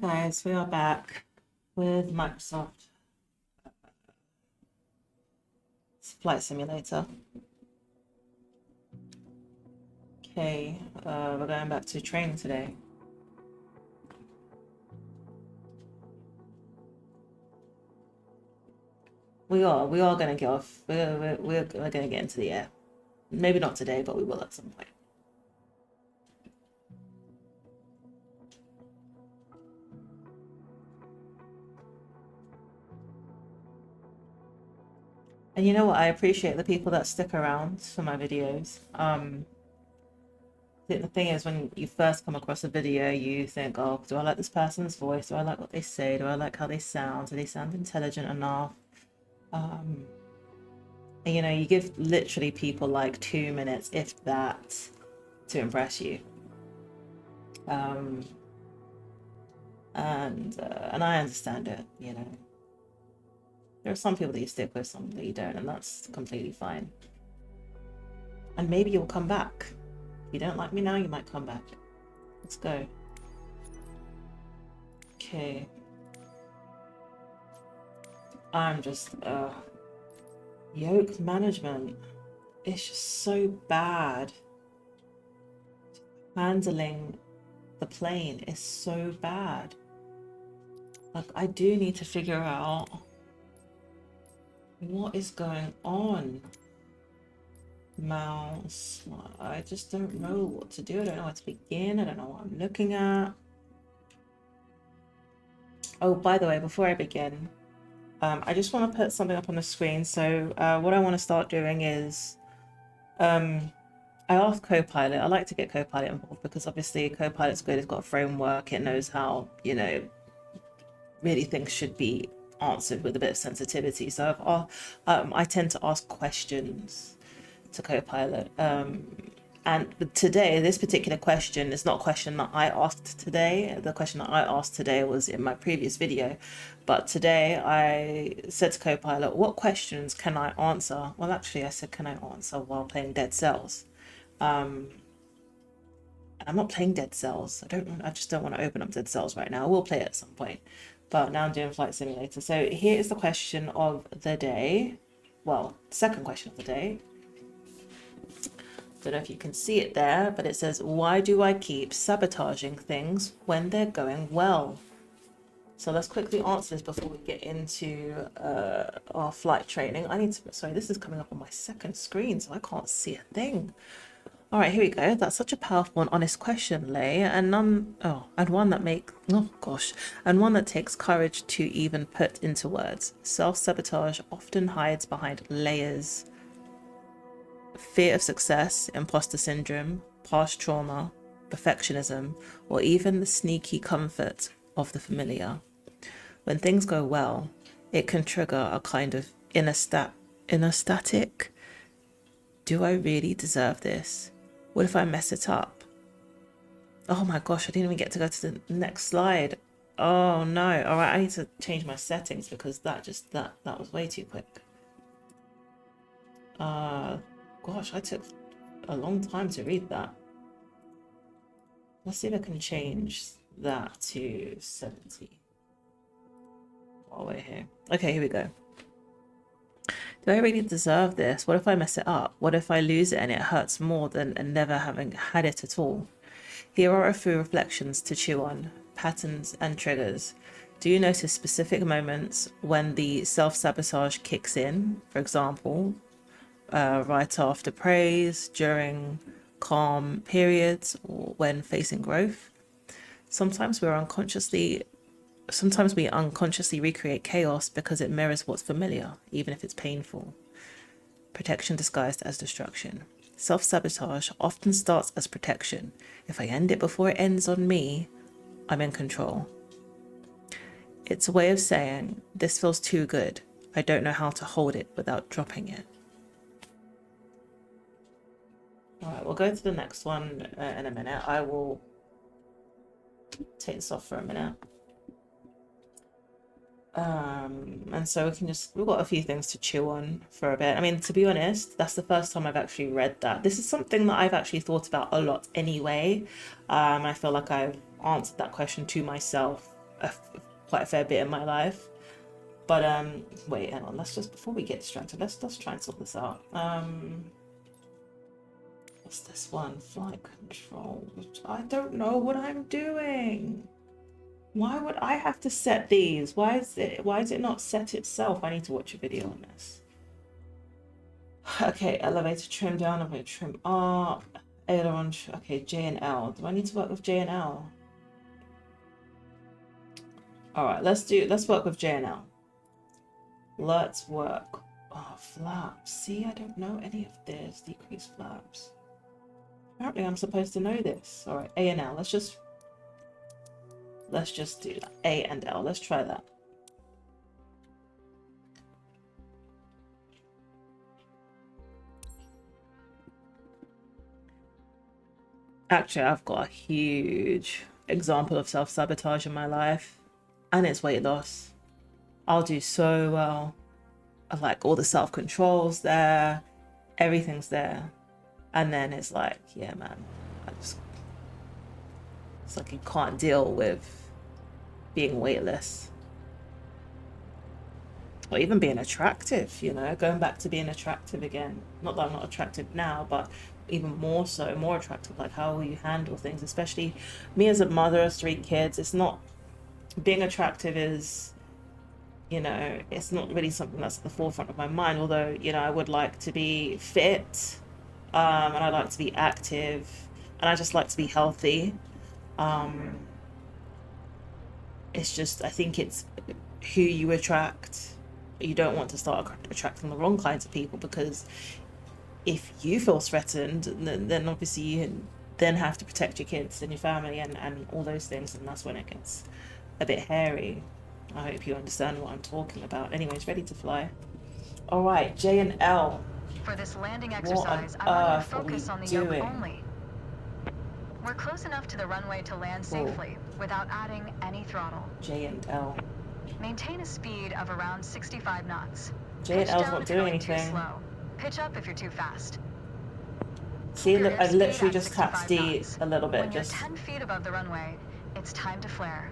Guys, we are back with Microsoft Flight Simulator. Okay, we're going back to training today. We are gonna get off. We're gonna get into the air. Maybe not today, but we will at some point. And you know what? I appreciate the people that stick around for my videos. The thing is, when you first come across a video, you think, oh, do I like this person's voice? Do I like what they say? Do I like how they sound? Do they sound intelligent enough? Um, and, you give literally people like 2 minutes, if that, to impress you. Um, and I understand it. There are some people that you stick with, some that you don't, and that's completely fine. And maybe you'll come back. If you don't like me now, you might come back. Let's go. Okay. I'm just, yoke management. It's just so bad. Handling the plane is so bad. Like, I do need to figure out what is going on. Mouse. I just don't know what to do. I don't know where to begin. I don't know what I'm looking at. Oh, by the way, before I begin, I just want to put something up on the screen. So what I want to start doing is I asked Copilot. I like to get Copilot involved because obviously Copilot's good. It's got a framework. It knows how, really things should be answered with a bit of sensitivity. So I tend to ask questions to Copilot. And today, this particular question is not a question that I asked today. The question that I asked today was in my previous video. But today I said to Copilot, what questions can I answer? Well, actually, I said, can I answer while playing Dead Cells? I'm not playing Dead Cells. I just don't want to open up Dead Cells right now. I will play it at some point. But now I'm doing Flight Simulator. So here is the question of the day. Well, second question of the day. Don't know if you can see it there, but it says, why do I keep sabotaging things when they're going well? So let's quickly answer this before we get into our flight training. Sorry, this is coming up on my second screen, so I can't see a thing. All right, here we go. That's such a powerful and honest question, Lay, and one that takes courage to even put into words. Self-sabotage often hides behind layers: fear of success, imposter syndrome, past trauma, perfectionism, or even the sneaky comfort of the familiar. When things go well, it can trigger a kind of inner static. Do I really deserve this? What if I mess it up? Oh my gosh, I didn't even get to go to the next slide. Oh no. All right, I need to change my settings because that was way too quick. Gosh, I took a long time to read that. Let's see if I can change that to 70 while we're here. Okay, here we go. Do I really deserve this? What if I mess it up? What if I lose it and it hurts more than never having had it at all? Here are a few reflections to chew on, patterns and triggers. Do you notice specific moments when the self-sabotage kicks in? For example, right after praise, during calm periods, or when facing growth. Sometimes we unconsciously recreate chaos because it mirrors what's familiar, even if it's painful. Protection disguised as destruction. Self-sabotage often starts as protection. If I end it before it ends on me, I'm in control. It's a way of saying, this feels too good. I don't know how to hold it without dropping it. All right, we'll go to the next one in a minute. I will take this off for a minute. And so we've got a few things to chew on for a bit. I mean, to be honest, that's the first time I've actually read that. This is something that I've actually thought about a lot anyway. I feel like I've answered that question to myself quite a fair bit in my life. But wait, hang on. Let's just, before we get distracted, let's try and sort this out. What's this one? Flight control. I don't know what I'm doing. Why would I have to set these? Why is it not set itself? I need to watch a video on this. Okay, elevator trim down, elevator trim up, aileron. Okay, J and L. Do I need to work with J and L? All right, let's work with J and L. Let's work. Oh, flaps. See, I don't know any of this. Decrease flaps. Apparently, I'm supposed to know this. All right, A and L. Let's just do that. A and L. Let's try that. Actually, I've got a huge example of self-sabotage in my life, and it's weight loss. I'll do so well. I like all the self-controls there, everything's there, and then it's like, yeah, man, it's like you can't deal with being weightless, or even being attractive. You know, going back to being attractive again. Not that I'm not attractive now, but even more so, more attractive. Like, how will you handle things, especially me as a mother of 3 kids? It's not, being attractive is, you know, it's not really something that's at the forefront of my mind, although, you know, I would like to be fit, and I like to be active, and I just like to be healthy. It's just, I think it's who you attract. You don't want to start attracting the wrong kinds of people, because if you feel threatened, then obviously you then have to protect your kids and your family and all those things, and that's when it gets a bit hairy. I hope you understand what I'm talking about. Anyways, ready to fly. All right, J and L. For this landing exercise, I want you to focus on the yoke only. We're close enough to the runway to land safely without adding any throttle. J and L. Maintain a speed of around 65 knots. J and L's not doing anything. Too slow. Pitch up if you're too fast. See, look, I literally just tapped D a little bit. When you're 10 feet above the runway, it's time to flare.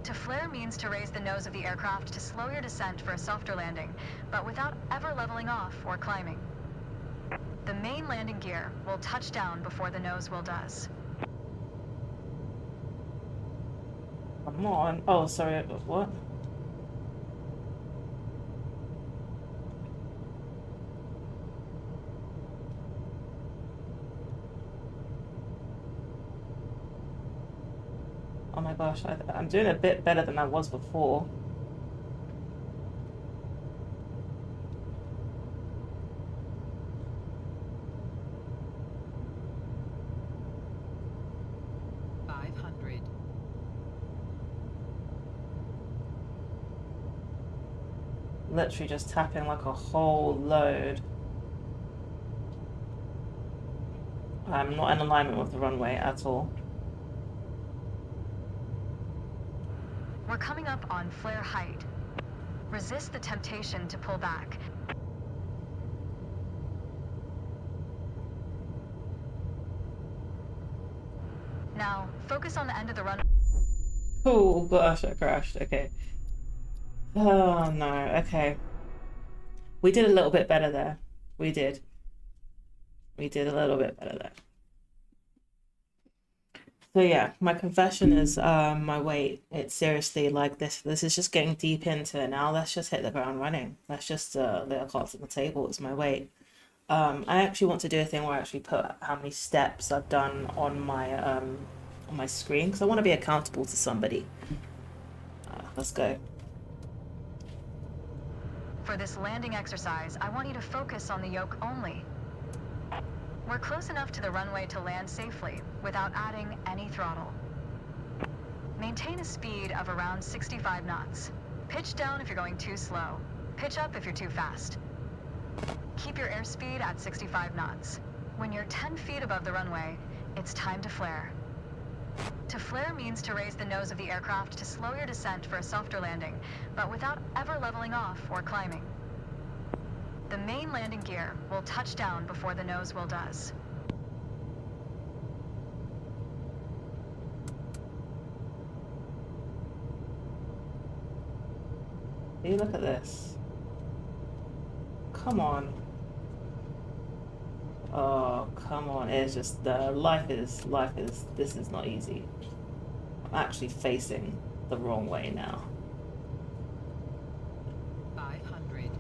To flare means to raise the nose of the aircraft to slow your descent for a softer landing, but without ever leveling off or climbing. The main landing gear will touch down before the nose wheel does. Come on. Oh, sorry. What? Oh my gosh, I'm doing a bit better than I was before. Literally just tapping like a whole load. I'm not in alignment with the runway at all. We're coming up on flare height. Resist the temptation to pull back. Now, focus on the end of the runway. Oh gosh, I crashed. Okay. Oh no, okay. We did a little bit better there. We did. We did a little bit better there. So yeah, my confession is my weight. It's seriously like this is just getting deep into it now. Let's just hit the ground running. Let's just lay our cards on the table. It's my weight. I actually want to do a thing where I actually put how many steps I've done on my screen, because I want to be accountable to somebody. Let's go. For this landing exercise, I want you to focus on the yoke only. We're close enough to the runway to land safely without adding any throttle. Maintain a speed of around 65 knots. Pitch down if you're going too slow. Pitch up if you're too fast. Keep your airspeed at 65 knots. When you're 10 feet above the runway, it's time to flare. To flare means to raise the nose of the aircraft to slow your descent for a softer landing, but without ever leveling off or climbing. The main landing gear will touch down before the nose wheel does. You look at this. Come on. Oh, come on. It's just this is not easy. I'm actually facing the wrong way now. 500.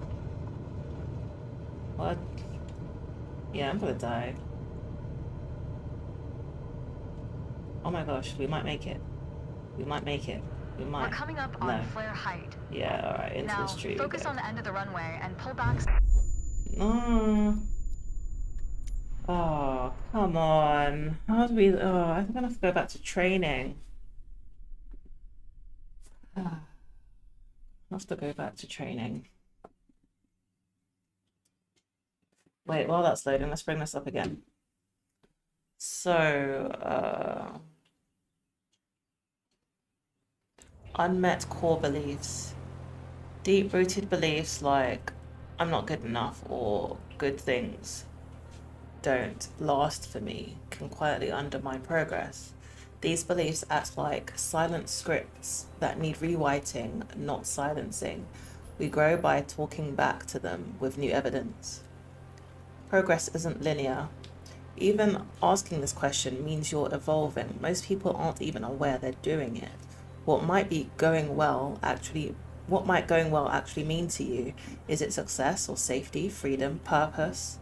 What? Yeah, I'm gonna die. Oh my gosh, we might make it. We might make it. We might. We're coming up No. on flare height. Yeah, alright, into Now, this tree. focus on the end of the runway and pull back. No. Oh, come on. How do we... Oh, I'm gonna have to go back to training. I have to go back to training. Wait, while that's loading, let's bring this up again. So, unmet core beliefs. Deep-rooted beliefs like I'm not good enough or good things don't last for me can quietly undermine progress. These beliefs act like silent scripts that need rewriting, not silencing. We grow by talking back to them with new evidence. Progress isn't linear. Even asking this question means you're evolving. Most people aren't even aware they're doing it. What might going well actually mean to you? Is it success or safety, freedom, purpose?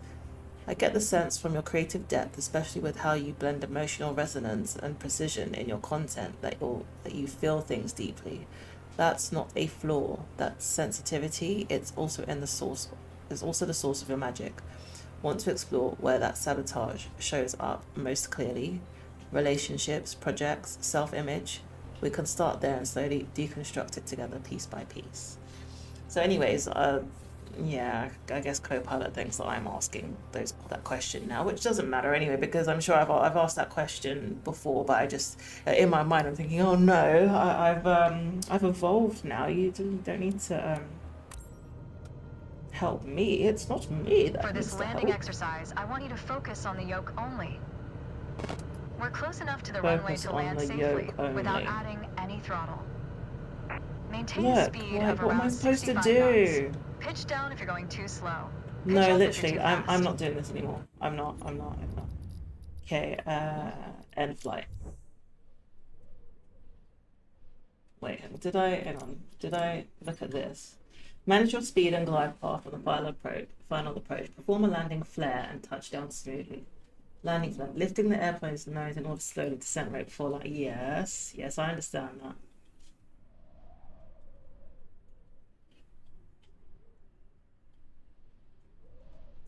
I get the sense from your creative depth, especially with how you blend emotional resonance and precision in your content, that you feel things deeply. That's not a flaw. That's sensitivity. It's also the source of your magic. Want to explore where that sabotage shows up most clearly? Relationships, projects, self-image. We can start there and slowly deconstruct it together piece by piece. So anyways, yeah, I guess Copilot thinks that I'm asking that question now, which doesn't matter anyway, because I'm sure I've asked that question before, but I just in my mind I'm thinking, oh no, I've evolved now. You don't need to help me. It's not me that For needs this to landing help. exercise, I want you to focus on the yoke only. We're close enough to the runway Focus to on land the safely yoke only. without adding any throttle. Maintain a Look, speed like, of what am I around supposed to 65 knots. do? Pitch down if you're going too slow. Pitch No, up if you're literally, too I'm fast. not doing this anymore. I'm not. Okay, end flight. Wait, hang on. Did I look at this? Manage your speed and glide path on the final approach. Perform a landing flare and touch down smoothly. Landing flare. Lifting the airplane's nose in order to slowly descent right before landing. Yes, I understand that.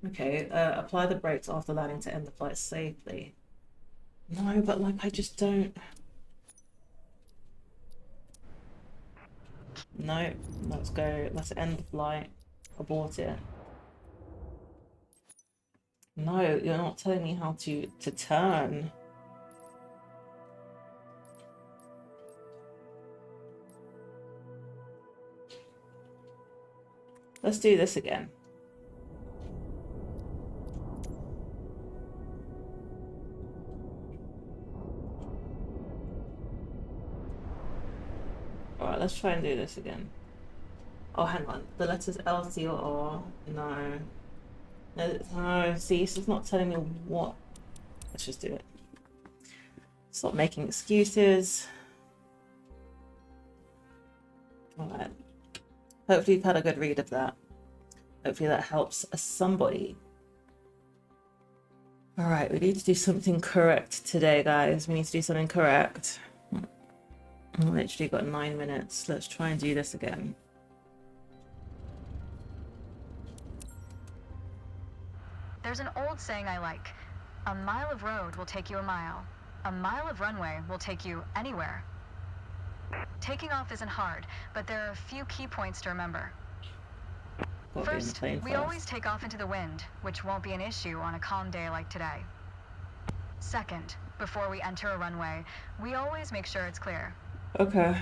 Okay, apply the brakes after landing to end the flight safely. No, but like I just don't. No, let's go. Let's end the flight. Abort it. No, you're not telling me how to turn. Let's do this again. Alright, let's try and do this again. Oh, hang on. The letters L, C, or R. No. No, see, it's just not telling me what. Let's just do it. Stop making excuses. Alright. Hopefully you've had a good read of that. Hopefully that helps somebody. Alright, we need to do something correct today, guys. We need to do something correct. I've literally got 9 minutes. Let's try and do this again. There's an old saying I like. A mile of road will take you a mile. A mile of runway will take you anywhere. Taking off isn't hard, but there are a few key points to remember. First, we always take off into the wind, which won't be an issue on a calm day like today. Second, before we enter a runway, we always make sure it's clear. Okay.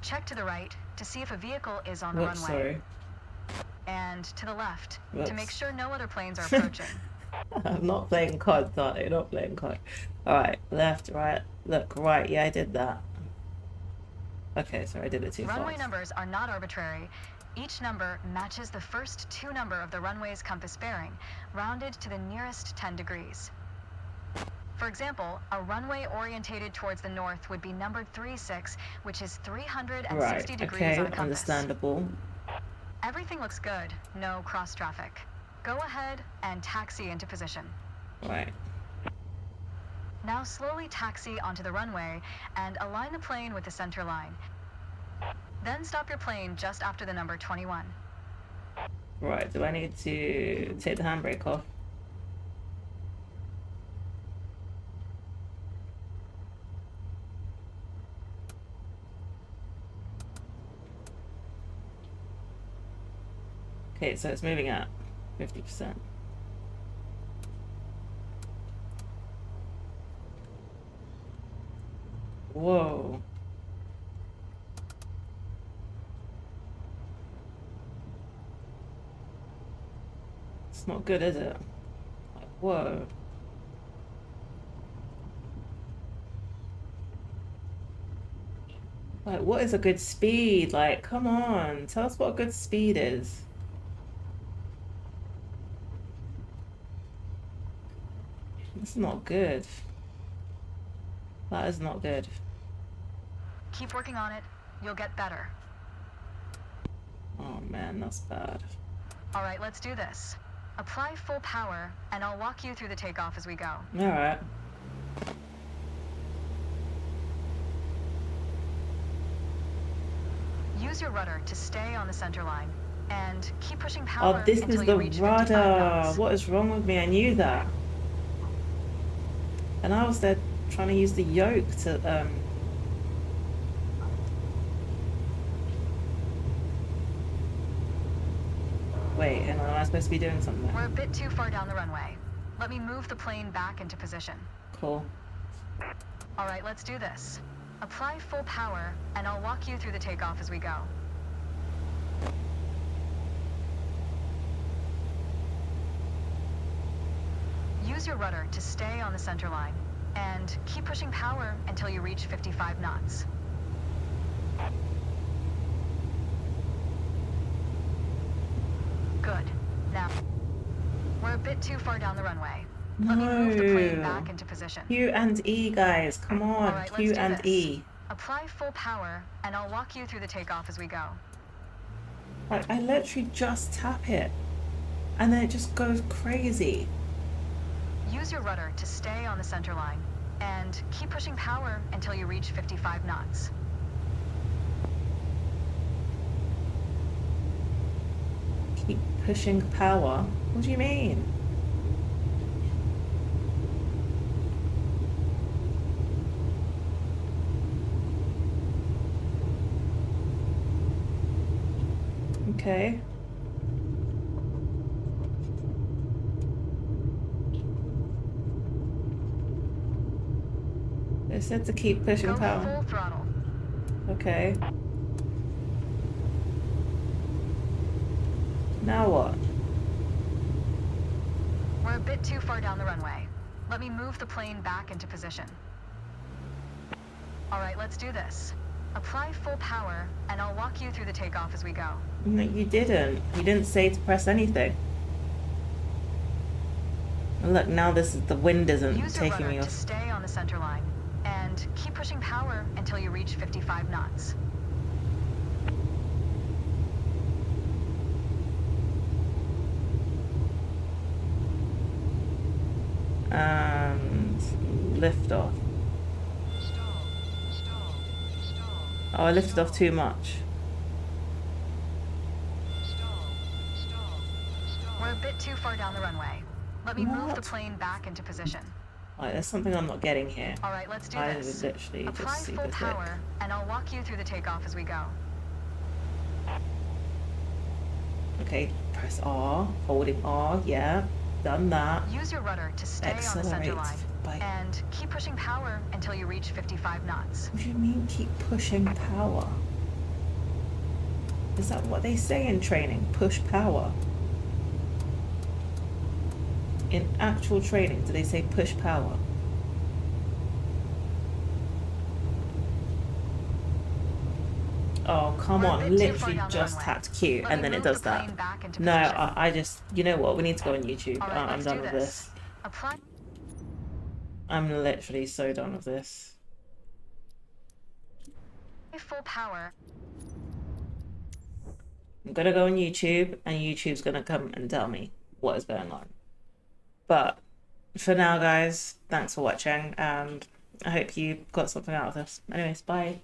Check to the right to see if a vehicle is on the runway. Sorry. And to the left to make sure no other planes are approaching. I'm not playing COD, Tati. Not playing COD. Alright, left, right. Look, right. Yeah, I did that. Okay, sorry, I did it too fast. Runway numbers are not arbitrary. Each number matches the first 2 number of the runway's compass bearing, rounded to the nearest 10 degrees. For example, a runway orientated towards the north would be numbered 36, which is 360 Right, degrees on a okay, compass. understandable. Everything looks good, no cross traffic. Go ahead and taxi into position. Right. Now slowly taxi onto the runway and align the plane with the center line. Then stop your plane just after the number 21. Right, do I need to take the handbrake off? Okay, so it's moving at 50%. Whoa. It's not good, is it? Like, whoa. Like, what is a good speed? Like, come on, tell us what a good speed is. This is not good. That is not good. Keep working on it. You'll get better. Oh man, that's bad. All right, let's do this. Apply full power, and I'll walk you through the takeoff as we go. All right. Use your rudder to stay on the center line, and keep pushing power Oh, this until is you the reach 55 rudder. knots. What is wrong with me? I knew that. And I was there trying to use the yoke to wait, hang on, am I supposed to be doing something? We're a bit too far down the runway. Let me move the plane back into position. Cool. All right, let's do this. Apply full power, and I'll walk you through the takeoff as we go. Use your rudder to stay on the center line, and keep pushing power until you reach 55 knots. Good. Now, we're a bit too far down the runway. Let me move the plane back into position. Q and E, guys, come on. All right, Q let's do and this. E. Apply full power, and I'll walk you through the takeoff as we go. Like, I literally just tap it, and then it just goes crazy. Use your rudder to stay on the center line, and keep pushing power until you reach 55 knots. Keep pushing power? What do you mean? Okay. It said to keep pushing Go power. full throttle. Okay. Now what? We're a bit too far down the runway. Let me move the plane back into position. All right, let's do this. Apply full power, and I'll walk you through the takeoff as we go. No, you didn't. You didn't say to press anything. And look, now this is the wind isn't Use your taking rudder me to off. stay on the center line, and keep pushing power until you reach 55 knots. And lift off. Oh, I lifted off too much. We're a bit too far down the runway. Let me move the What? plane back into position. Like, there's something I'm not getting here. All right, let's do I this. was literally Apply just super full thick. power, and I'll walk you through the takeoff as we go. Okay, press R, holding R, yeah, done that. Use your rudder to stay on the center Accelerate line, by... and keep pushing power until you reach 55 knots. What do you mean keep pushing power? Is that what they say in training? Push power? In actual training, do they say push power? Oh, come We're a on. bit too far Literally down the just runway. tapped Q Let and me then it move the does that. plane back into No, position. I just, you know what? We need to go on YouTube. All right, I'm let's done do with this. this. Apply I'm literally so done with this. full power. I'm gonna go on YouTube and YouTube's gonna come and tell me what is going on. But for now, guys, thanks for watching and I hope you got something out of this. Anyways, bye.